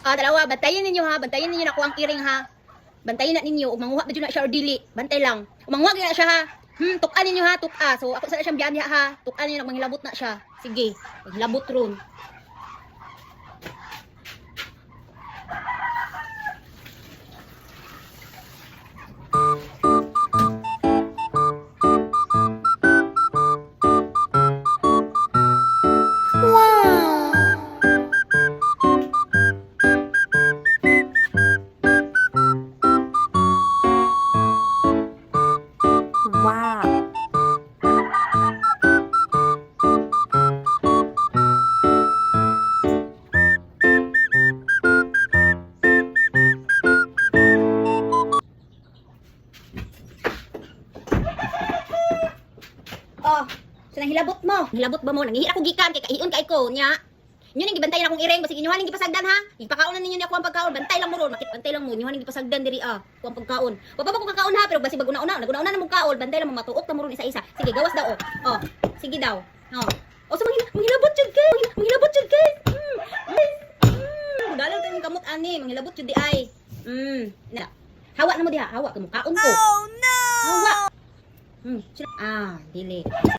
Ah, dalawa, bantayin ninyo ha. Bantayin ninyo na ko ang iring ha. Bantayin na ninyo. Ug manguha ba dyan na siya or dili. Bantay lang. Manguha na siya ha. Tukan ninyo ha, tuka. So ako sa siyang biyan ha. Tukan ninyo, manghilabot na siya. Sige, maghilabot ron. Wow. Oh, sa hilabot mo. Hilabot ba mo? Nangihi ako gikan kay kaion kay ko nya. Inyo ning gibantayan akong iring basig inyo haning gipasagdan ha. Ipakaon ninyo ni ako ang pagkaon. Bantay lang mo ron, makit bantay lang mo. Inyo haning gipasagdan diri ko ang pagkaon. Wa pa ko kakaon ha, pero basig baguna-una, naguna-una na mong kaon. Bantay lang mo matuok ta mo ron isa-isa. Sige, gawas daw oh. Oh, sige daw. Oh. O sa manghilabot jud kay. Manghilabot jud kay. Dalan ta ning kamot ani, manghilabot jud di ay. Na. Hawa na mo diha, hawa ka mo kaon ko. Oh no! Hawa. Dili.